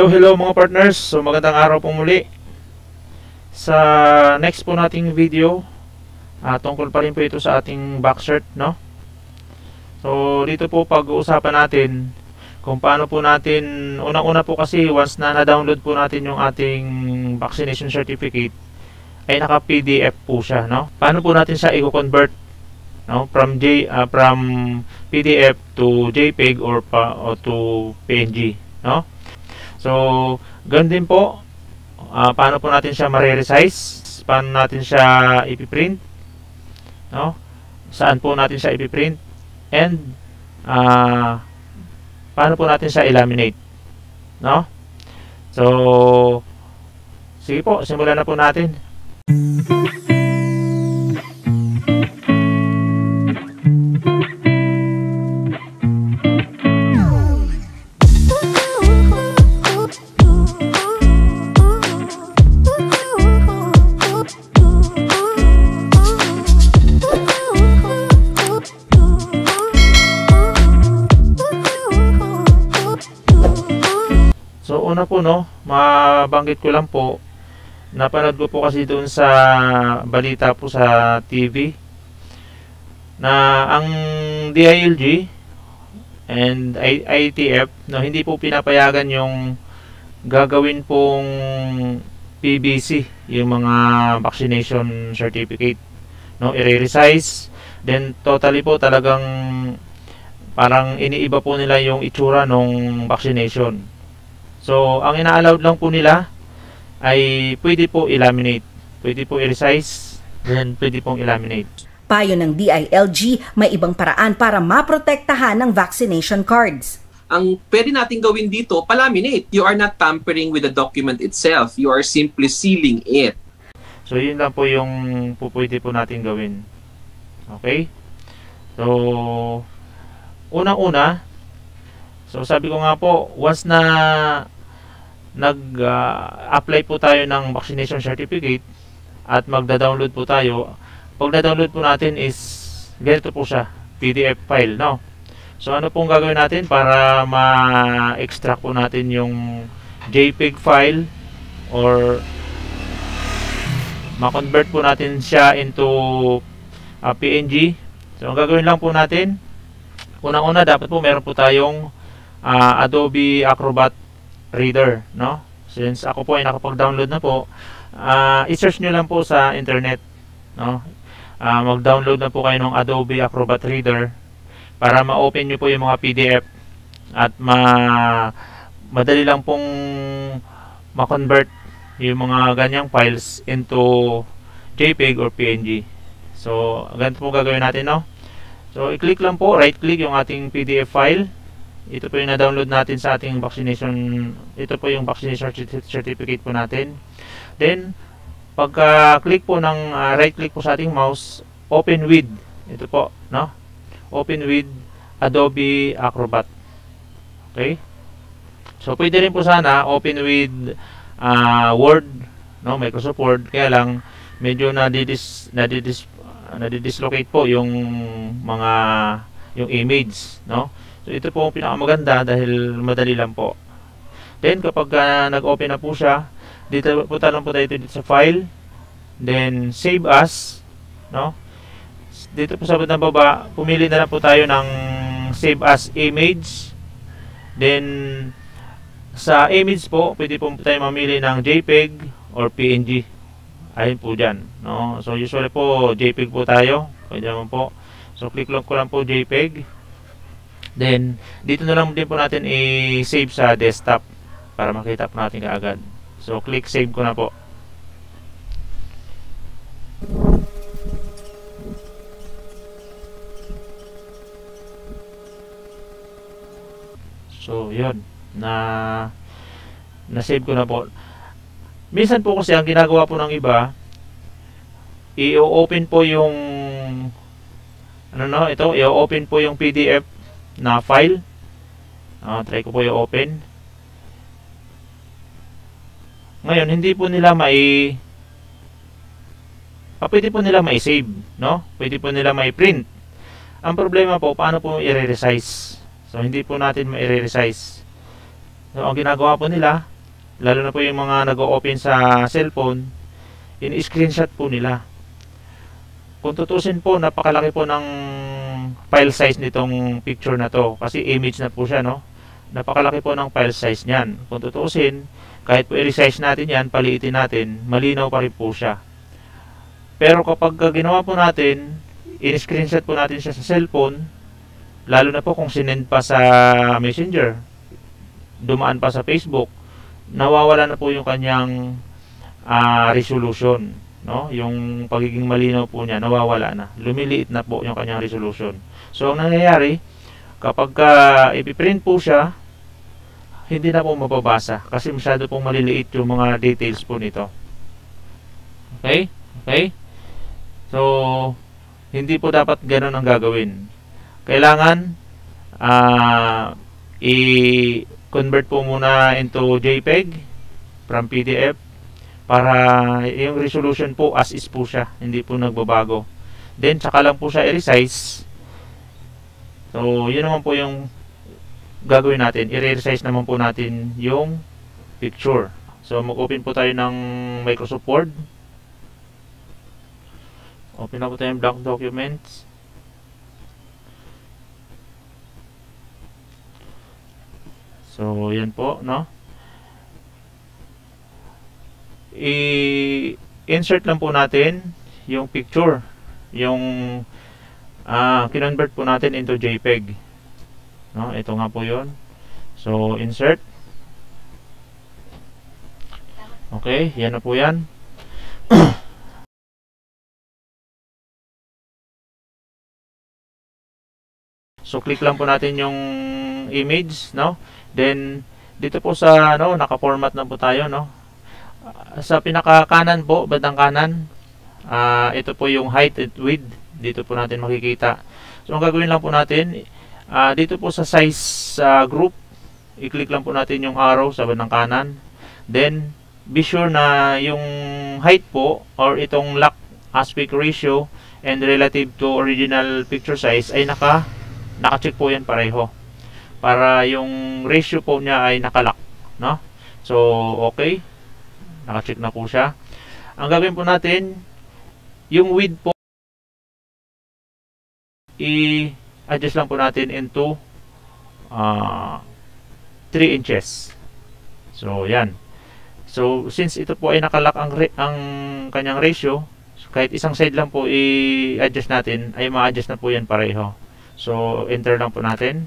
Hello mga partners. So magandang araw po muli. Sa next po nating video, tungkol pa rin po ito sa ating backshirt, no? So dito po pag-uusapan natin kung paano po natin, unang-una po kasi once na na-download po natin yung ating vaccination certificate, ay naka-PDF po siya, no? Paano po natin siya i-convert, no? From PDF to JPEG or to PNG, no? So, ganun din po, paano po natin siya ma-resize, paano natin siya ipiprint, no? Saan po natin siya ipiprint, and paano po natin siya i-laminate, no? So, sige po, simulan na po natin. So una po, no, mabanggit ko lang po, napanood ko po kasi doon sa balita po sa TV na ang DILG and ITF, no, hindi po pinapayagan yung gagawin pong PVC, yung mga vaccination certificate, no, i-resize, then totally po talagang parang iniiba po nila yung itsura ng vaccination. So, ang ina-allowed lang po nila ay pwede po i-laminate. Pwede po i-resize, then pwede pong i-laminate. Payo ng DILG, may ibang paraan para maprotektahan ng vaccination cards. Ang pwede natin gawin dito, palaminate. You are not tampering with the document itself. You are simply sealing it. So, yun lang po yung pwede po natin gawin. Okay? So, unang-una, so sabi ko nga po, once na nag-apply po tayo ng vaccination certificate at magda-download po tayo, pag na-download po natin is ganito po siya, PDF file, no? So ano pong gagawin natin para ma-extract po natin yung JPEG file or ma-convert po natin siya into PNG. So ang gagawin lang po natin, unang-una dapat po meron po tayong Adobe Acrobat Reader, no? Since ako po ay nakapag-download na po, i-search nyo lang po sa internet, no? Mag-download na po kayo ng Adobe Acrobat Reader para ma-open nyo po yung mga PDF at madali lang pong ma-convert yung mga ganyang files into JPEG or PNG. So, ganito po gagawin natin, no? So, i-click lang po, right-click yung ating PDF file. Ito po yung na-download natin sa ating vaccination. Ito po yung vaccination certificate po natin. Then, pagka-click po ng right-click po sa ating mouse, open with. Ito po, no? Open with Adobe Acrobat. Okay? So, pwede rin po sana open with Word, no? Microsoft Word. Kaya lang, medyo nadidislocate po yung image, no? So ito po ang pinakamaganda dahil madali lang po. Then kapag nag-open na po siya, dito punta lang po tayo dito sa file, then save as, no? Dito po sa baba, pumili na lang po tayo ng save as image. Then sa image po, pwede po tayo mamili ng JPEG or PNG. Ayun po dyan, no? So usually po JPEG po tayo, pwede naman po. So click lang ko lang po JPEG. Then dito na lang din po natin i-save sa desktop para makita po natin kaagad. So click save ko na po. So yun, na-save ko na po. Minsan po kasi ang ginagawa po ng iba, i-open po yung i-open po yung PDF na file. Try ko po i-open. Ngayon, hindi po nila pwede po nila mai-save, no? Pwede po nila mai-print. Ang problema po, paano po i-resize? So, hindi po natin ma-resize. So, ang ginagawa po nila, lalo na po yung mga nag-o-open sa cellphone, in-screenshot po nila. Kung tutusin po, napakalaki po ng file size nitong picture na to, kasi image na po siya, no? Napakalaki po ng file size niyan. Kung tutusin, kahit po i-resize natin yan, paliitin natin, malinaw pa rin po siya. Pero kapag ginawa po natin, in-screenshot po natin siya sa cellphone, lalo na po kung sinend pa sa Messenger, dumaan pa sa Facebook, nawawala na po yung kanyang resolution, no? Yung pagiging malinaw po niya nawawala na, lumiliit na po yung kanyang resolution. So ang nangyayari, kapag ipiprint po siya, hindi na po mababasa kasi masyado pong maliliit yung mga details po nito. Okay? Okay? So hindi po dapat ganun ang gagawin. Kailangan i-convert po muna into JPEG from PDF para yung resolution po as is po siya, hindi po nagbabago. Then tsaka lang po siya i-resize. So yun naman po yung gagawin natin, i-resize naman po natin yung picture. So mag-open po tayo ng Microsoft Word. Open na po tayo yung blank documents. So yan po, no? I-insert lang po natin yung picture, yung kinonvert po natin into JPEG, no? Ito nga po yun. So insert. Okay, yan na po yan. So click lang po natin yung image, no? Then dito po sa naka-format na po tayo, no? Sa pinaka kanan po, bandang kanan, ito po yung height and width. Dito po natin makikita. So ang gagawin lang po natin, dito po sa size group, i-click lang po natin yung arrow sa bandang kanan. Then be sure na yung height po or itong lock aspect ratio and relative to original picture size ay naka-check po yan pareho, para yung ratio po niya ay nakalock, no? So okay, naka-check na po siya. Ang gagawin po natin, yung width po i-adjust lang po natin into 3 inches. So yan. So since ito po ay nakalock ang kanyang ratio, kahit isang side lang po i-adjust natin, ay ma-adjust na po yan pareho. So enter lang po natin.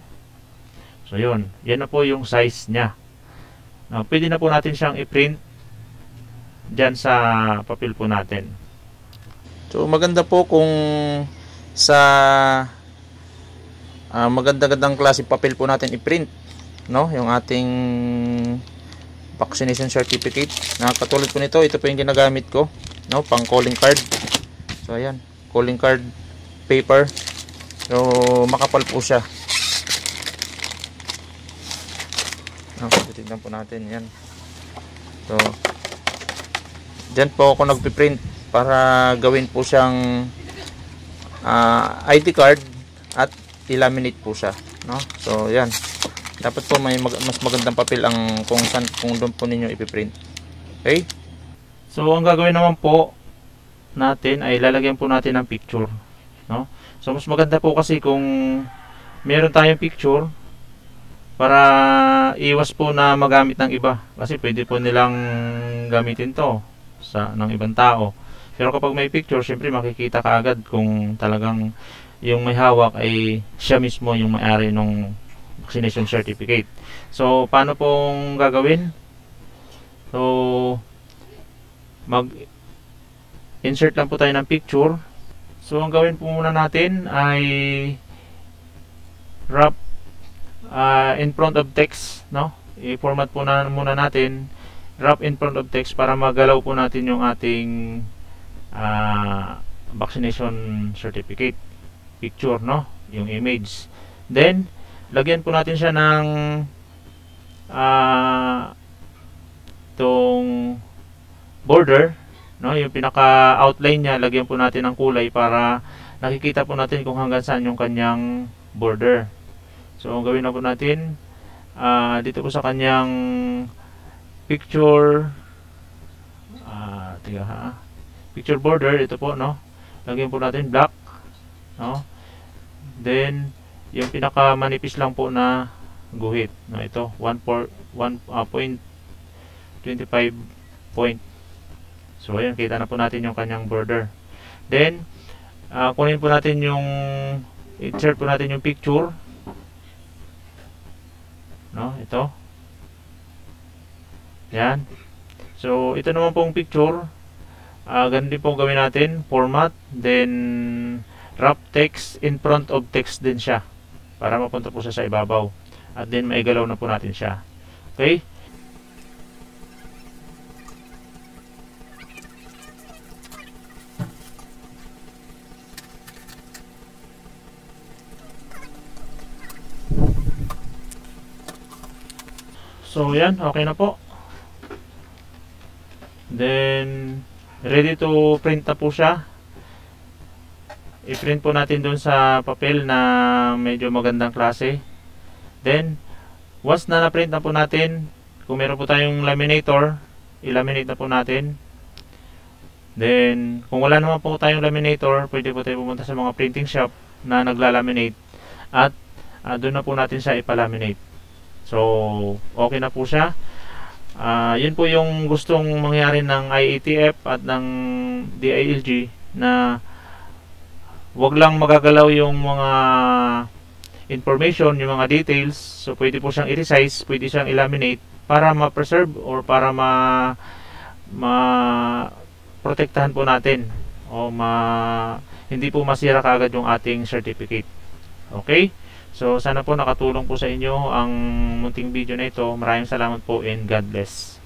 So yun, yan na po yung size niya. Now, pwede na po natin siyang i-print dyan sa papel po natin. So maganda po kung sa maganda-gandang klase papel po natin i-print, no? Yung ating vaccination certificate. Na katulad po nito, ito po yung ginagamit ko, no? Pang calling card. So ayan, calling card paper. So makapal po siya. Titignan po natin yan. So dyan po ako nagpiprint para gawin po siyang ID card at i-laminate po siya, no? So yan, dapat po may mas magandang papel ang kung doon po ninyo ipiprint. Okay, so ang gagawin naman po natin ay lalagyan po natin ng picture, no? So mas maganda po kasi kung meron tayong picture para iwas po na magamit ng iba, kasi pwede po nilang gamitin to ng ibang tao. Pero kapag may picture, syempre makikita ka agad kung talagang yung may hawak ay siya mismo yung may-ari ng vaccination certificate. So paano pong gagawin? So mag-insert lang po tayo ng picture. So ang gawin po muna natin ay wrap in front of text, no? I-format po muna natin wrap in front of text para magalaw po natin yung ating vaccination certificate picture, no? Yung image. Then lagyan po natin siya ng tong border, no? Yung pinaka outline niya, lagyan po natin ng kulay para nakikita po natin kung hanggang saan yung kanyang border. So ang gawin na po natin, dito po sa kanyang picture picture border, ito po, no, lagyan po natin black, no, then yung pinaka manipis lang po na guhit, no, ito 1.25 point. So ayan, kita na po natin yung kanyang border. Then kunin po natin yung insert po natin yung picture, no, ito. Yan. So ito naman pong picture, ganun din po gawin natin, format, then wrap text in front of text din siya para mapunta po siya sa ibabaw, at then maigalaw na po natin siya. Okay. So yan, okay na po. Then ready to print na po siya. I-print po natin dun sa papel na medyo magandang klase. Then once na na-print na po natin, kung meron po tayong laminator, i-laminate na po natin. Then kung wala naman po tayong laminator, pwede po tayo pumunta sa mga printing shop na nagla-laminate, at doon na po natin siya ipalaminate. So okay na po siya. Yun po yung gustong mangyari ng IATF at ng DILG, na wag lang magagalaw yung mga information, yung mga details. So pwede po siyang i-resize, pwede siyang i-laminate para ma-preserve or para ma-protektahan po natin, o hindi po masira kaagad yung ating certificate. Okay? So sana po nakatulong po sa inyo ang munting video na ito. Maraming salamat po and God bless.